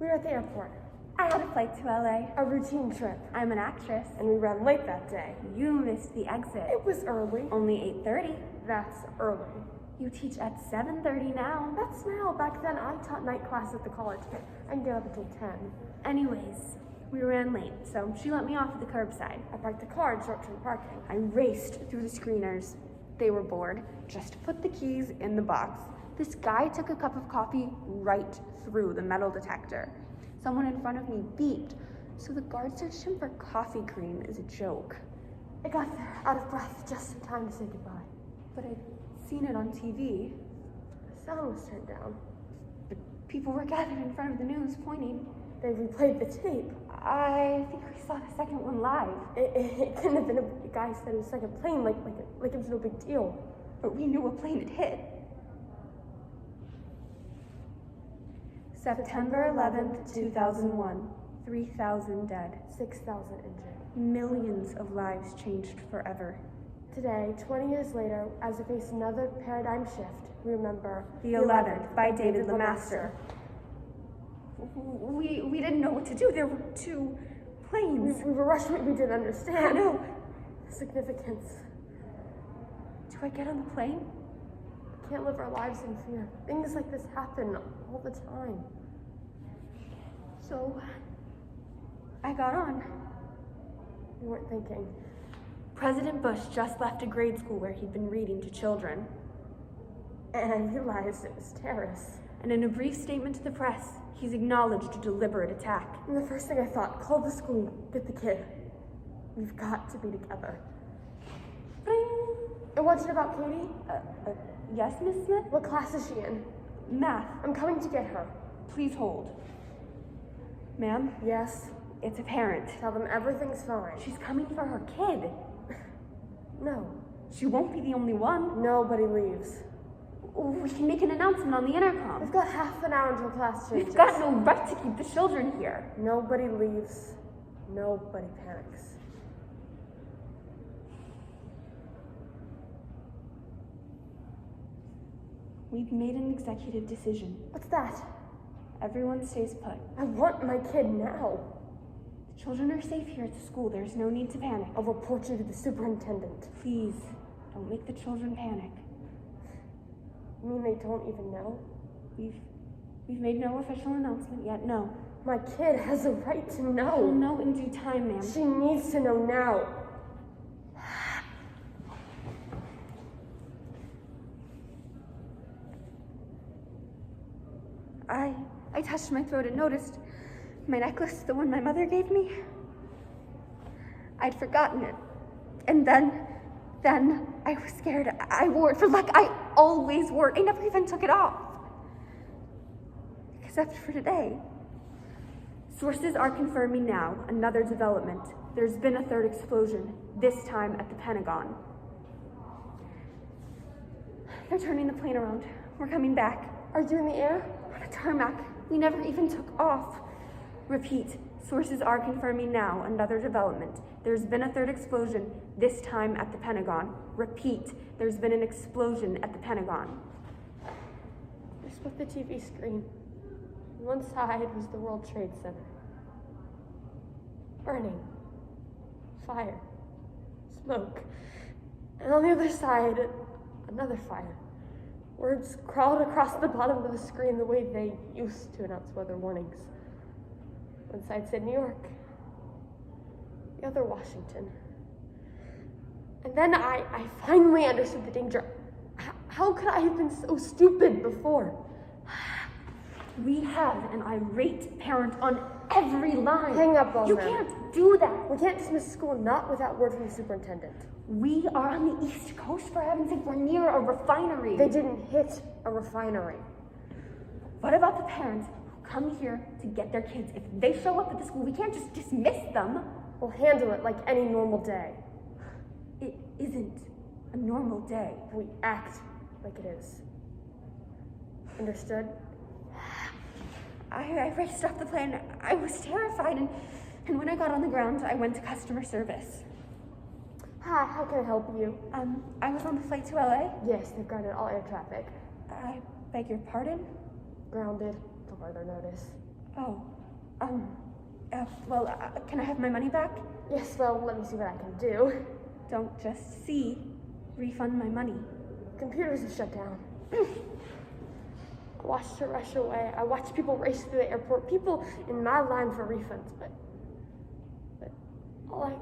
We were at the airport. I had a flight to LA. A routine trip. I'm an actress. And we ran late that day. You missed the exit. It was early. Only 8:30. That's early. You teach at 7:30 now. That's now. Back then, I taught night class at the college. I can get up until 10. Anyways, we ran late, so she let me off at the curbside. I parked the car in short-term parking. I raced through the screeners. They were bored. Just put the keys in the box. This guy took a cup of coffee right through the metal detector. Someone in front of me beeped, so the guard searched him for coffee cream as a joke. I got there, out of breath, just in time to say goodbye. But I'd seen it on TV. The sound was turned down. But people were gathered in front of the news, pointing. They replayed the tape. I think we saw the second one live. It couldn't have been a guy said it was like a plane, like it was no big deal. But we knew a plane had hit. September 11th, 2001. 3,000 dead. 6,000 injured. Millions of lives changed forever. Today, 20 years later, as we face another paradigm shift, we remember The 11th by David LeMaster. We didn't know what to do. There were two planes. We were rushed, we didn't understand. I know. The significance. Do I get on the plane? We can't live our lives in fear. Things like this happen all the time. So, I got on. We weren't thinking. President Bush just left a grade school where he'd been reading to children. And I realized it was terrorists. And in a brief statement to the press, he's acknowledged a deliberate attack. And the first thing I thought, call the school, get the kid. We've got to be together. Bing. And what's it about Katie? Yes, Miss Smith? What class is she in? Math. I'm coming to get her. Please hold. Ma'am? Yes? It's a parent. Tell them everything's fine. She's coming for her kid. No. She won't be the only one. Nobody leaves. We can make an announcement on the intercom. We've got half an hour until class changes. We've got no right to keep the children here. Nobody leaves. Nobody panics. We've made an executive decision. What's that? Everyone stays put. I want my kid now. The children are safe here at the school. There's no need to panic. I'll report you to the superintendent. Please, don't make the children panic. You mean they don't even know? We've made no official announcement yet, no. My kid has a right to know. She'll know in due time, ma'am. She needs to know now. I touched my throat and noticed my necklace, the one my mother gave me. I'd forgotten it. And then I was scared. I wore it for luck. I always wore it. I never even took it off. Except for today. Sources are confirming now another development. There's been a third explosion, this time at the Pentagon. They're turning the plane around. We're coming back. Are you in the air? On a tarmac. We never even took off. Repeat. Sources are confirming now another development. There's been a third explosion, this time at the Pentagon. Repeat. There's been an explosion at the Pentagon. I split the TV screen. On one side was the World Trade Center. Burning. Fire. Smoke. And on the other side, another fire. Words crawled across the bottom of the screen the way they used to announce weather warnings. One side said New York, the other Washington. And then I finally understood the danger. How could I have been so stupid before? We have an irate parent on every line. Hang up on You them. can't do that. We can't dismiss school not without word from the superintendent. We are on the East Coast, for heaven's sake. We're near a refinery. They didn't hit a refinery. What about the parents who come here to get their kids? If they show up at the school, we can't just dismiss them. We'll handle it like any normal day. It isn't a normal day. We act like it is. Understood? I raced off the plane. I was terrified, and when I got on the ground, I went to customer service. Hi, how can I help you? I was on the flight to LA. Yes, they've grounded all air traffic. I beg your pardon? Grounded till further notice. Oh, can I have my money back? Yes, well, let me see what I can do. Don't just see. Refund my money. Computers are shut down. I watched her rush away. I watched people race through the airport, people in my line for refunds, but all I...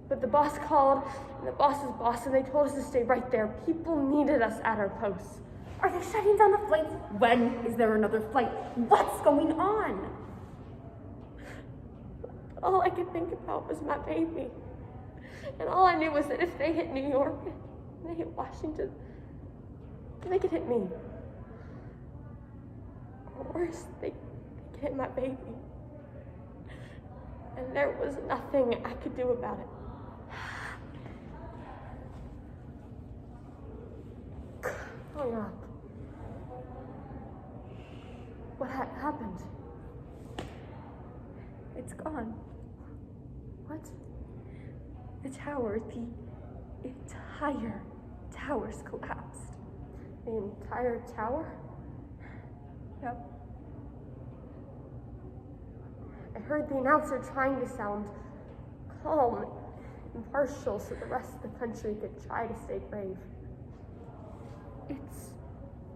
But the boss called, and the boss's boss, and they told us to stay right there. People needed us at our posts. Are they shutting down the flights? When is there another flight? What's going on? All I could think about was my baby. And all I knew was that if they hit New York, and they hit Washington, they could hit me. Or worse, they could hit my baby. And there was nothing I could do about it. Hung up. What happened? It's gone. What? The entire tower's collapsed. The entire tower? Yep. I heard the announcer trying to sound calm, impartial, so the rest of the country could try to stay brave. It's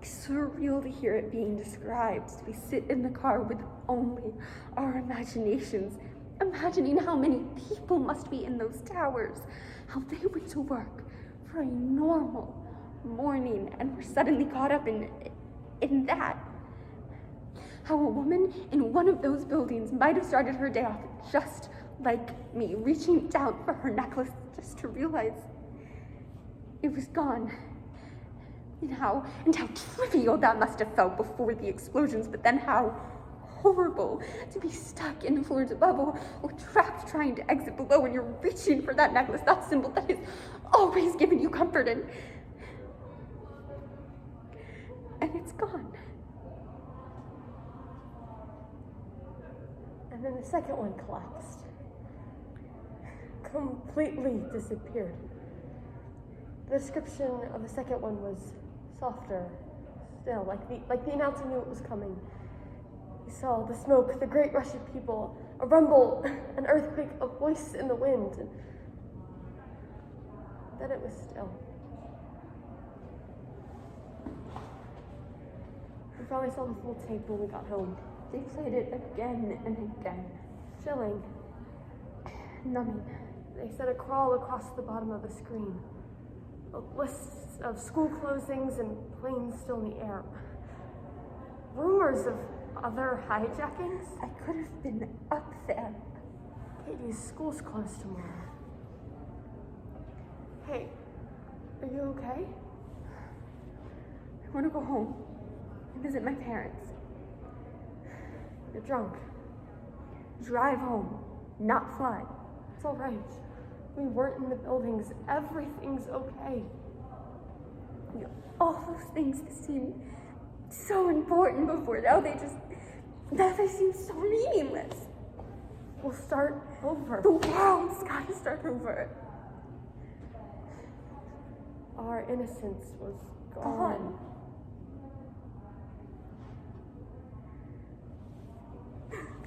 surreal to hear it being described. We sit in the car with only our imaginations, imagining how many people must be in those towers, how they went to work for a normal morning and were suddenly caught up in that. How a woman in one of those buildings might have started her day off just like me, reaching down for her necklace just to realize it was gone. And how trivial that must have felt before the explosions, but then how horrible to be stuck in the floors above or trapped trying to exit below when you're reaching for that necklace, that symbol that has always given you comfort, and it's gone. And then the second one collapsed. Completely disappeared. The description of the second one was softer still, like the announcer knew it was coming. He saw the smoke, the great rush of people, a rumble, an earthquake, a voice in the wind, and then it was still. We finally saw the full tape when we got home. They played it again and again. Chilling. Numbing. They said a crawl across the bottom of the screen. A list of school closings and planes still in the air. Rumors of other hijackings. I could have been up there. Katie's school's closed tomorrow. Hey, are you okay? I want to go home and visit my parents. You're drunk. Drive home, not fly. It's all right. We weren't in the buildings. Everything's okay. All those things that seemed so important before, now they seem so meaningless. We'll start over. The world's got to start over. Our innocence was gone.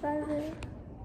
Bye.